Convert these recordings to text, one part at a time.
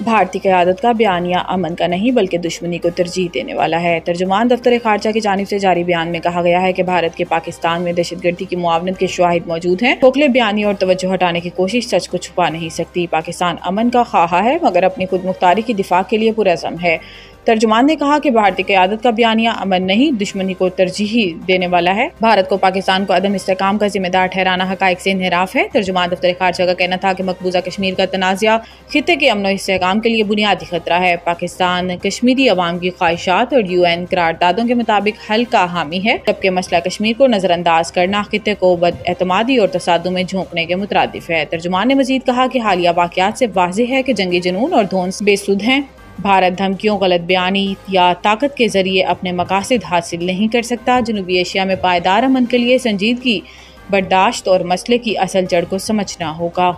भारतीय क़यादत का बयानिया अमन का नहीं बल्कि दुश्मनी को तरजीह देने वाला है। तर्जुमान दफ्तर खारजा की जानिब से जारी बयान में कहा गया है कि भारत के पाकिस्तान में दहशतगर्दी की मुआवनत के शवाहिद मौजूद हैं। खोखले बयानी और तवज्जो हटाने की कोशिश सच को छुपा नहीं सकती। पाकिस्तान अमन का ख्वाहा है मगर अपनी खुद मुख्तारी की दिफा के लिए पुरअज़्म है। तर्जुमान ने कहा कि भारतीय क़यादत का बयानिया अमन नहीं दुश्मनी को तरजीह देने वाला है। भारत को पाकिस्तान को अदम इस्तेहकाम का जिम्मेदार ठहराना हक़ाइक़ से इन्हिराफ है। तर्जुमान दफ्तर खारजा का कहना था कि मकबूजा कश्मीर का तनाज़ा खित्ते के अमन और इस्तेहकाम के लिए बुनियादी खतरा है। पाकिस्तान कश्मीरी अवाम की ख्वाहिशात और UN करारदादों के मुताबिक हल का हामी है, जबकि मसला कश्मीर को नज़रअंदाज करना खित्ते को बदएतमादी और तसादुम में झोंकने के मुतरादिफ है। तर्जुमान ने मजीद कहा कि हालिया वाक़यात से वाज़ेह है कि जंगी जुनून और धौंस बेसुध हैं। भारत धमकियों, गलत बयानी या ताकत के जरिए अपने मकासद हासिल नहीं कर सकता। जनूबी एशिया में पायदार अमन के लिए संजीदगी, बर्दाश्त और मसले की असल जड़ को समझना होगा।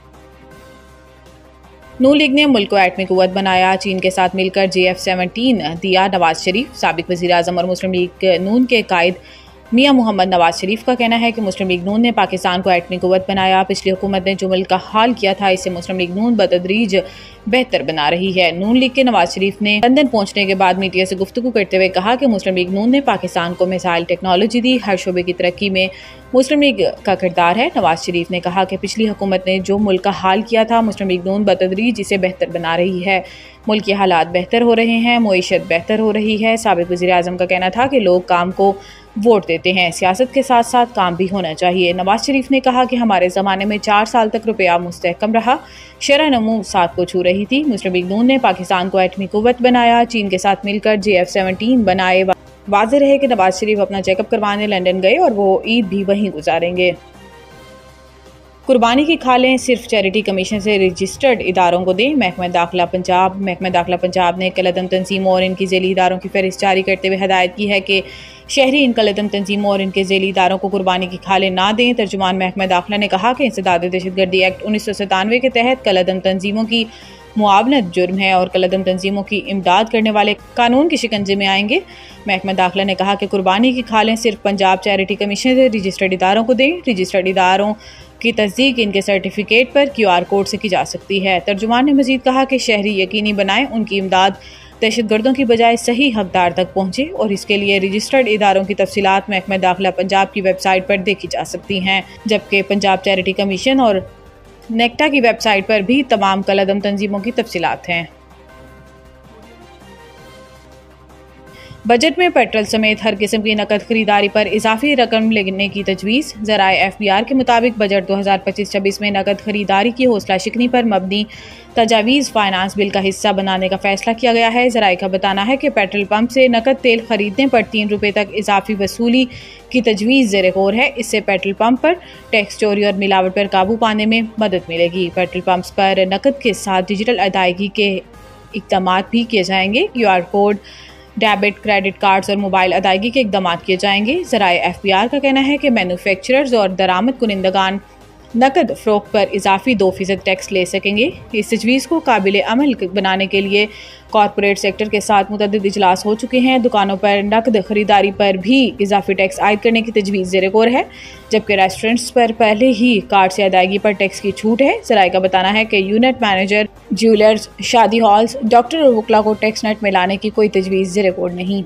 नून लीग ने मुल्क को एटमी कुव्वत बनाया, चीन के साथ मिलकर JF-17 दिया नवाज शरीफ। साबिक वज़ीर आज़म और मुस्लिम लीग नून के कायद मियां मोहम्मद नवाज शरीफ का कहना है कि मुस्लिम लीग नून ने पाकिस्तान को एटमी कुव्वत बनाया। पिछली हुकूमत ने जो मुल्क का हाल किया था इसे मुस्लिम लीग नून बतदरीज बेहतर बना रही है। नून लीग के नवाज शरीफ ने लंदन पहुंचने के बाद मीडिया से गुफ्तगू करते हुए कहा कि मुस्लिम लीग नून ने पाकिस्तान को मिसाइल टेक्नोलॉजी दी, हर शोबे की तरक्की में मुस्लिम लीग का किरदार है। नवाज शरीफ ने कहा कि पिछली हुकूमत ने जो मुल्क का हाल किया था मुस्लिम लीग नून बतदरीज इसे बेहतर बना रही है। मुल्क के हालात बेहतर हो रहे हैं, मुईशत बेहतर हो रही है। साबिक वज़ीर आज़म का कहना था कि लोग काम को वोट देते हैं, सियासत के साथ साथ काम भी होना चाहिए। नवाज शरीफ ने कहा कि हमारे ज़माने में 4 साल तक रुपया मुस्तहकम रहा, शरह नमू 7 को छू रही थी। मुस्लिम लीग नून ने पाकिस्तान को एटमी कुव्वत बनाया, चीन के साथ मिलकर JF-17 बनाए। वाज़ेह रहे कि नवाज शरीफ अपना चेकअप करवाने लंदन गए और वो ईद भी वहीं गुजारेंगे। कुर्बानी की खालें सिर्फ चैरिटी कमीशन से रजिस्टर्ड इदारों को दें। महकमा दाखिला पंजाब ने कलअदम तंजीमों और इनकी ज़ेली इदारों की फहरिस्त जारी करते हुए हदायत की है कि शहरी इन कलअदम तंजीमों और इनके ज़ेली इदारों को कुर्बानी की खालें ना दें। तर्जुमान महकमा दाखिला ने कहा कि इंसदाद दहशतगर्दी एक्ट 1997 के तहत कलअदम तंजीमों की मुआवनत जुर्म है और कलअदम तंजीमों की इमदाद करने वाले कानून के शिकंजे में आएंगे। महकमा दाखिला ने कहा कि कुर्बानी की खालें सिर्फ पंजाब चैरिटी कमीशन से रजिस्टर्ड इदारों को दें। रजिस्टर्ड इदारों की तस्दीक इनके सर्टिफिकेट पर QR कोड से की जा सकती है। तर्जुमान ने मजीद कहा कि शहरी यकीनी बनाएं उनकी इमदाद दहशतगर्दों की बजाय सही हकदार तक पहुँचे और इसके लिए रजिस्टर्ड इदारों की तफसीलात महकमा दाखिला पंजाब की वेबसाइट पर देखी जा सकती हैं, जबकि पंजाब चैरिटी कमीशन और नेक्टा की वेबसाइट पर भी तमाम कलअदम तंजीमों की तफसीलात हैं। बजट में पेट्रोल समेत हर किस्म की नकद खरीदारी पर इजाफी रकम लेने की तजवीज़। ज़राए FBR के मुताबिक बजट 2025-26 में नकद खरीदारी की हौसला शिकनी पर मबनी तजावीज़ फाइनेंस बिल का हिस्सा बनाने का फैसला किया गया है। ज़राए का बताना है कि पेट्रोल पंप से नकद तेल खरीदने पर 3 रुपये तक इजाफी वसूली की तजवीज़ ज़ेरे गौर है। इससे पेट्रोल पंप पर टैक्स चोरी और मिलावट पर काबू पाने में मदद मिलेगी। पेट्रोल पंप्स पर नकद के साथ डिजिटल अदायगी के इक़दाम भी किए जाएंगे। QR code, debit, credit cards और मोबाइल अदायगी के इक़दाम किए जाएंगे। ज़राए FBR का कहना है कि मैन्युफैक्चरर्स और दरामद कुनिंदगान नकद फ़रोख्त पर इजाफी 2% टैक्स ले सकेंगे। इस तजवीज़ को काबिल अमल बनाने के लिए कॉरपोरेट सेक्टर के साथ मुतअद्दिद इजलास हो चुके हैं। दुकानों पर नकद खरीदारी पर भी इजाफी टैक्स आयद करने की तजवीज़ ज़ेरे गौर है, जबकि रेस्टोरेंट्स पर पहले ही कार्ड से अदायगी पर टैक्स की छूट है। ज़राए का बताना है कि यूनिट मैनेजर, ज्वेलर्स, शादी हॉल्स, डॉक्टर और वकला को टैक्स नेट में लाने की कोई तजवीज़ ज़ेरे गौर नहीं।